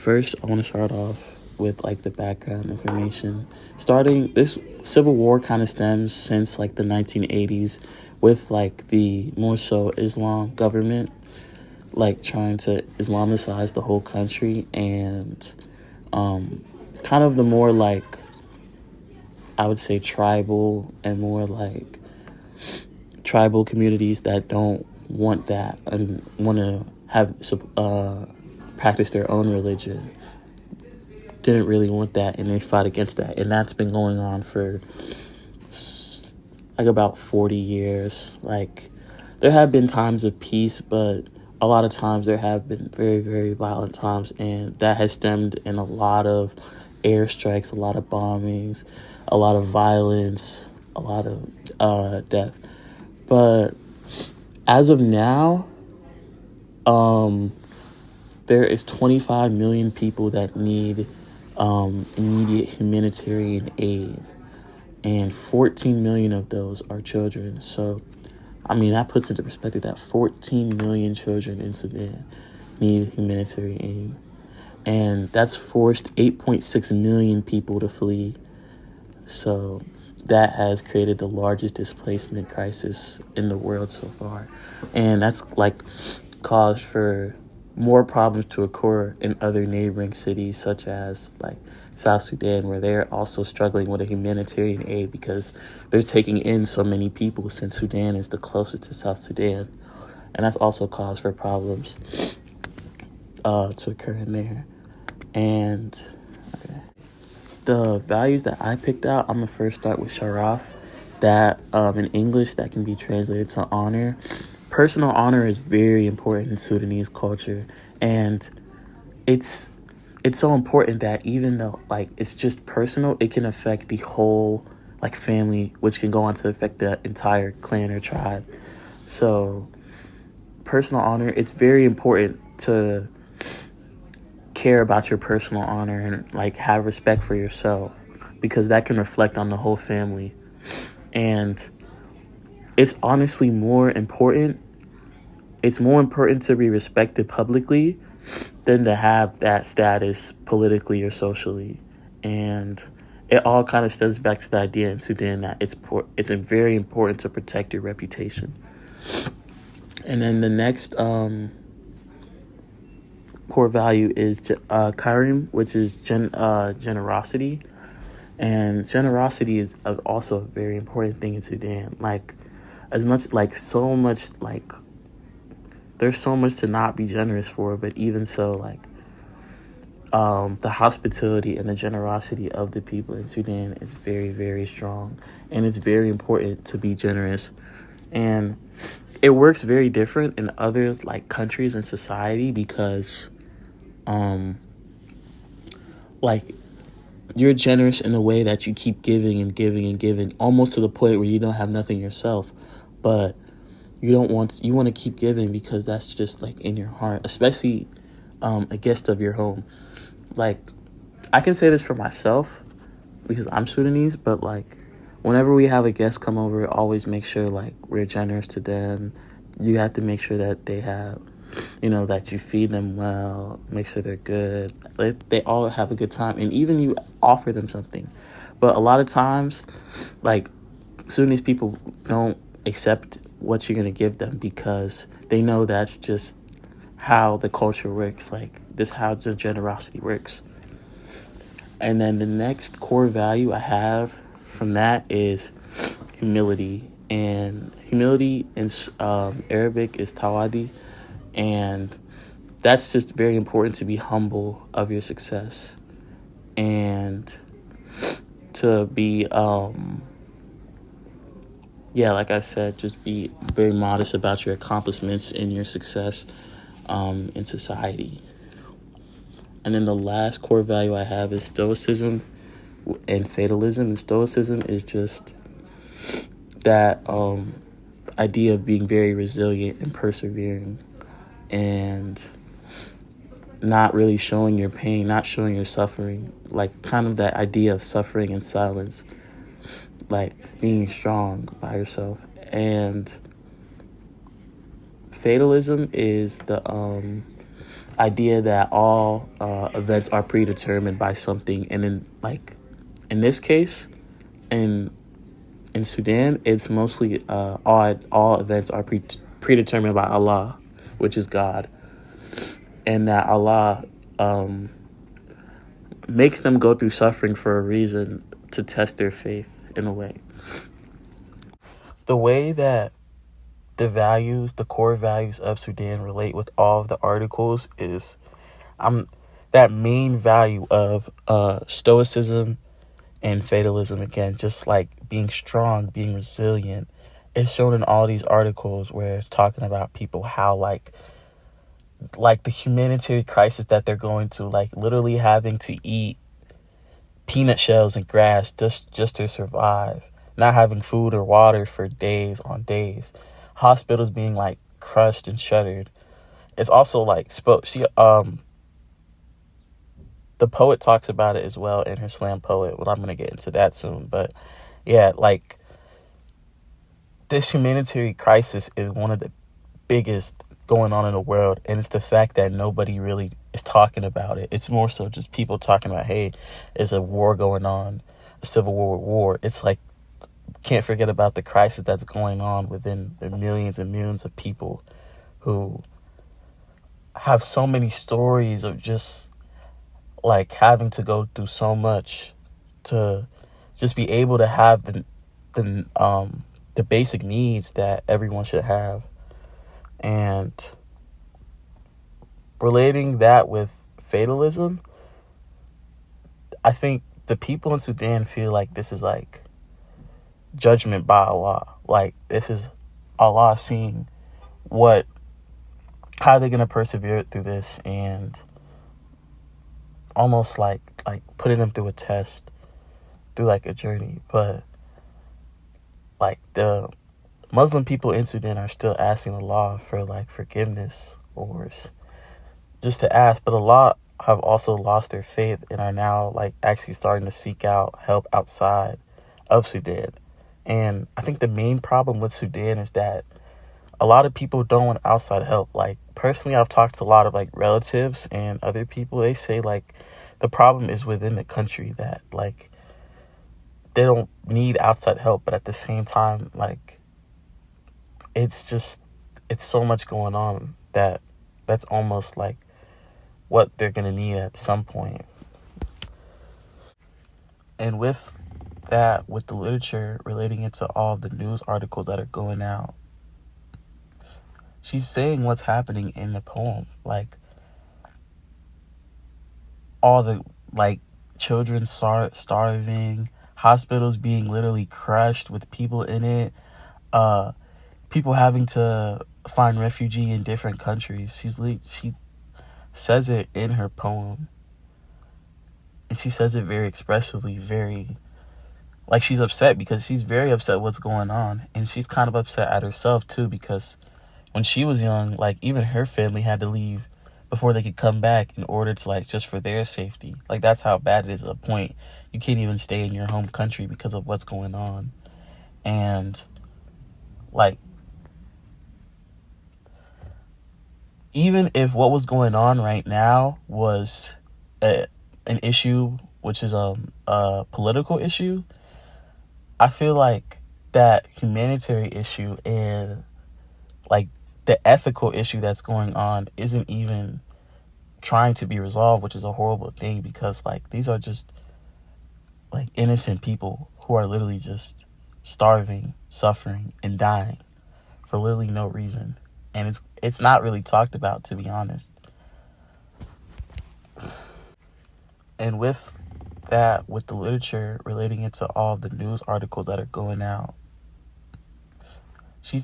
First, I want to start off with like the background information. Starting this civil war kind of stems since like the 1980s with like the more so Islam government like trying to Islamicize the whole country and kind of the more like I would say tribal and more like tribal communities that don't want that and want to have practice their own religion didn't really want that, and they fought against that, and that's been going on for like about 40 years. Like there have been times of peace, but a lot of times there have been very, very violent times, and that has stemmed in a lot of airstrikes, a lot of bombings, a lot of violence, a lot of death. But as of now, there is 25 million people that need immediate humanitarian aid, and 14 million of those are children. So, I mean, that puts into perspective that 14 million children in Sudan need humanitarian aid. And that's forced 8.6 million people to flee. So that has created the largest displacement crisis in the world so far. And that's like caused for more problems to occur in other neighboring cities such as like South Sudan, where they're also struggling with a humanitarian aid because they're taking in so many people since Sudan is the closest to South Sudan. And that's also caused for problems to occur in there. And the values that I picked out, I'm going to first start with Sharaf. That in English, that can be translated to honor. Personal honor is very important in Sudanese culture, and it's so important that even though like it's just personal, it can affect the whole like family, which can go on to affect the entire clan or tribe. So personal honor, it's very important to care about your personal honor and like have respect for yourself, because that can reflect on the whole family. And it's honestly more important. It's more important to be respected publicly than to have that status politically or socially. And it all kind of stems back to the idea in Sudan that it's very important to protect your reputation. And then the next core value is Karim, which is generosity. And generosity is also a very important thing in Sudan. Like, as much, like, so much, like, there's so much to not be generous for, but even so, like, the hospitality and the generosity of the people in Sudan is very, very strong. And it's very important to be generous. And it works very different in other, like, countries and society because, like, you're generous in a way that you keep giving and giving and giving, almost to the point where you don't have nothing yourself. But you want to keep giving because that's just like in your heart, especially a guest of your home. Like, I can say this for myself because I'm Sudanese, but like whenever we have a guest come over, always make sure like we're generous to them. You have to make sure that they have, that you feed them well, make sure they're good. They all have a good time, and even you offer them something. But a lot of times, like, Sudanese people don't accept what you're going to give them because they know that's just how the culture works. Like, this is how the generosity works. And then the next core value I have from that is humility. And humility in Arabic is tawadi. And that's just very important, to be humble of your success and to be, like I said, just be very modest about your accomplishments and your success in society. And then the last core value I have is stoicism and fatalism. And stoicism is just that idea of being very resilient and persevering, and not really showing your pain, not showing your suffering, like kind of that idea of suffering in silence, like being strong by yourself. And fatalism is idea that all events are predetermined by something, and in this case, in Sudan, it's mostly all events are predetermined by Allah, which is God, and that Allah makes them go through suffering for a reason, to test their faith in a way. The way that the core values of Sudan relate with all of the articles is that main value of stoicism and fatalism, again, just like being strong, being resilient, is shown in all these articles where it's talking about people how like the humanitarian crisis that they're going to, like literally having to eat peanut shells and grass just to survive, not having food or water for days on days, hospitals being like crushed and shuttered. It's also like the poet talks about it as well in her slam poet. Well, I'm going to get into that soon. But yeah, like this humanitarian crisis is one of the biggest going on in the world. And it's the fact that nobody really is talking about it. It's more so just people talking about, hey, there's a war going on, a civil war. It's like, can't forget about the crisis that's going on within the millions and millions of people who have so many stories of just like having to go through so much to just be able to have the basic needs that everyone should have. And relating that with fatalism, I think the people in Sudan feel like this is like judgment by Allah. Like this is Allah seeing how they're gonna persevere through this, and almost like putting them through a test, through like a journey. But like the Muslim people in Sudan are still asking Allah for like forgiveness, or just to ask. But a lot have also lost their faith and are now like actually starting to seek out help outside of Sudan. And I think the main problem with Sudan is that a lot of people don't want outside help. Like personally, I've talked to a lot of like relatives and other people. They say like the problem is within the country, that like they don't need outside help, but at the same time, like it's so much going on that's almost like what they're gonna need at some point. And with that, with the literature relating it to all the news articles that are going out, she's saying what's happening in the poem. Like all the like children starving, hospitals being literally crushed with people in it, people having to find refuge in different countries. She says it in her poem, and she says it very expressively, very like she's upset, because she's very upset what's going on, and she's kind of upset at herself too, because when she was young, like even her family had to leave before they could come back in order to like just for their safety. Like that's how bad it is. At a point you can't even stay in your home country because of what's going on. And like even if what was going on right now was an issue, which is a political issue, I feel like that humanitarian issue and like the ethical issue that's going on isn't even trying to be resolved, which is a horrible thing, because like these are just like innocent people who are literally just starving, suffering, and dying for literally no reason. And it's not really talked about, to be honest. And with that, with the literature relating it to all the news articles that are going out,